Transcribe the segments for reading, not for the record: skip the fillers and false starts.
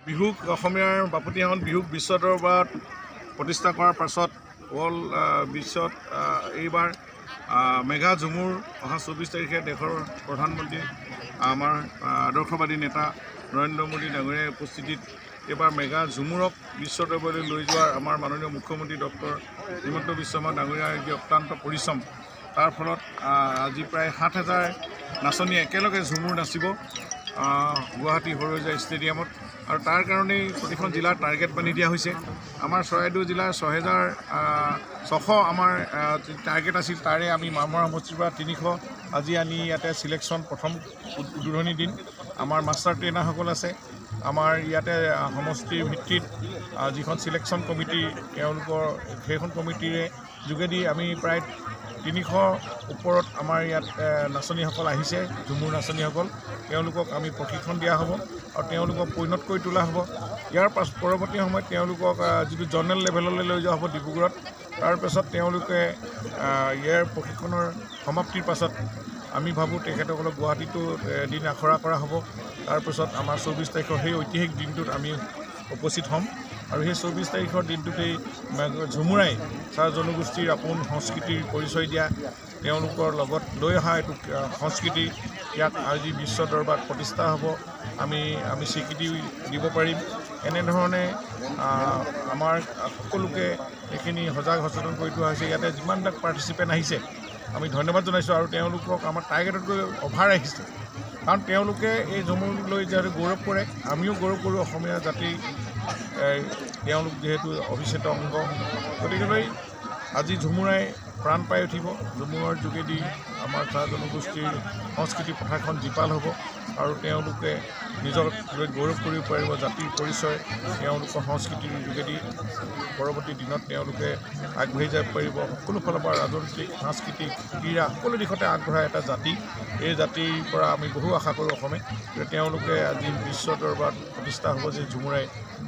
বিহুক অসমীয়াৰ বাপতিসাহোন বিহুক বিশ্ব দৰবাৰত প্ৰতিষ্ঠা কৰাৰ পাছত বিশ্বত এইবাৰ মেঘা ঝুমুৰ অহা 24 তাৰিখে দেশৰ প্ৰধানমন্ত্ৰী আমাৰ আদৰ্শবাদী নেতা নৰেন্দ্ৰ মোদী ডাঙৰীয়াৰ উপস্থিতিত এইবাৰ মেঘা ঝুমুৰক বিশ্ব দৰবাৰলৈ লৈ যোৱাৰ আমাৰ মাননীয় মুখ্যমন্ত্ৰী ডক্টৰ হিমন্ত বিশ্ব শৰ্মা ডাঙৰীয়াৰ যি অক্লান্ত পৰিশ্ৰম তাৰ ফলত আজি প্ৰায় 7,000 নাচনী একেলগে ঝুমুৰ নাচিব গুৱাহাটী সৰোজা ষ্টেডিয়ামত আৰু তাৰ কাৰণেই প্ৰতিখন জিলাৰ টাৰ্গেট বান্ধি দিয়া হৈছে। আমাৰ চৰাইদেউ জিলাৰ 6,600 আমাৰ টাৰ্গেট আছিল, তাৰে আমি মামৰা সমষ্টিৰ পৰা 300 আজি আনি ইয়াতে চিলেকশ্যন প্ৰথম উদ্বোধনী দিন। আমাৰ মাষ্টাৰ ট্ৰেইনাৰসকল আছে। আমাৰ ইয়াতে সমষ্টিৰ ভিত্তিত যিখন চিলেকশ্যন কমিটি তেওঁলোকৰ সেইখন কমিটিৰে যোগেদি আমি প্ৰায় 300 ওপৰত আমাৰ ইয়াত নাচনীসকল আহিছে, ঝুমুৰ নাচনীসকল। তেওঁলোকক আমি প্ৰশিক্ষণ দিয়া হ'ব আৰু তেওঁলোকক পৰিণত কৰি তোলা হ'ব। ইয়াৰ পৰৱৰ্তী সময়ত তেওঁলোকক যিটো জনেৰেল লেভেললৈ লৈ যোৱা হ'ব ডিব্ৰুগড়ত। তাৰপাছত তেওঁলোকে ইয়াৰ প্ৰশিক্ষণৰ সমাপ্তিৰ পাছত আমি ভাবোঁ তেখেতসকলক গুৱাহাটীতো এদিন আখৰা কৰা হ'ব। তাৰপিছত আমাৰ 24 তাৰিখৰ সেই ঐতিহাসিক দিনটোত আমি উপস্থিত হ'ম আৰু সেই 24 তাৰিখৰ দিনটোতেই ঝুমুৰাই চাহ জনগোষ্ঠীৰ আপোন সংস্কৃতিৰ পৰিচয় দিয়া, তেওঁলোকৰ লগত লৈ অহা এইটো সংস্কৃতি ইয়াক আজি বিশ্ব দৰবাৰত প্ৰতিষ্ঠা হ'ব। আমি স্বীকৃতি দিব পাৰিম। এনেধৰণে আমাৰ সকলোকে এইখিনি সজাগ সচেতন কৰি থোৱা হৈছে। ইয়াতে যিমানবিলাক পাৰ্টিচিপেণ্ট আহিছে আমি ধন্যবাদ জনাইছোঁ আৰু তেওঁলোকক আমাৰ টাৰ্গেটতকৈ অভাৰ আহিছে, কাৰণ তেওঁলোকে এই ঝুমুৰ লৈ যিহেতু গৌৰৱ কৰে, আমিও গৌৰৱ কৰোঁ অসমীয়া জাতি। তেওঁলোক যিহেতু অবিচ্ছেদ্য অংগ, গতিকেলৈ আজি ঝুমুৰাই প্ৰাণ পাই উঠিব। ঝুমুৰৰ যোগেদি আমাৰ চাহ জনগোষ্ঠীৰ সংস্কৃতি পথাৰখন জীপাল হ'ব আৰু তেওঁলোকে নিজৰ গৌৰৱ কৰিব পাৰিব জাতিৰ পৰিচয়। তেওঁলোকৰ সংস্কৃতিৰ যোগেদি পৰৱৰ্তী দিনত তেওঁলোকে আগবাঢ়ি যাব পাৰিব। সকলো ফালৰ পৰা ৰাজনৈতিক, সাংস্কৃতিক, ক্ৰীড়া সকলো দিশতে আগবঢ়া এটা জাতি। এই জাতিৰ পৰা আমি বহু আশা কৰোঁ অসমে যে তেওঁলোকে আজি বিশ্ব দৰবাৰত প্ৰতিষ্ঠা হ'ব যে ঝুমুৰাই।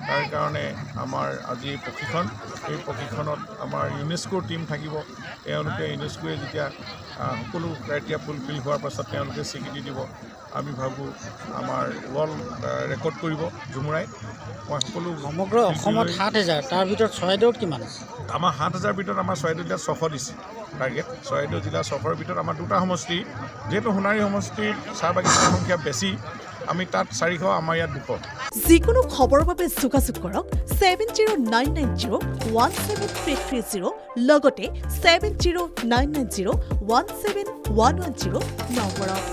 তাৰ কাৰণে আমাৰ আজি প্ৰশিক্ষণ, এই প্ৰশিক্ষণত আমাৰ ইউনেস্কোৰ টীম থাকিব। তেওঁলোকে ইউনেস্কোৱে যেতিয়া সকলো ক্ৰাইটেৰিয়া ফুলফিল হোৱাৰ পাছত তেওঁলোকে স্বীকৃতি দিব। আমি ভাবোঁ আমাৰ ৱৰ্ল্ড ৰেকৰ্ড কৰিব ঝুমুৰাই। মই সকলো সমগ্ৰ অসমত 7,000, তাৰ ভিতৰত চৰাইদেউত কিমান আছে? আমাৰ 7,000 ভিতৰত আমাৰ চৰাইদেউ জিলাত 600 দিছে টাৰ্গেট। চৰাইদেউ জিলা 600ৰ ভিতৰত আমাৰ 2টা সমষ্টি, যিহেতু সোণাৰী সমষ্টিৰ চাহ বাগিচাৰ সংখ্যা বেছি, আমি তাত 400, আমাৰ ইয়াত 200। যিকোনো খবৰৰ বাবে যোগাযোগ কৰক 7099017330 লগতে 7099017110 নম্বৰত।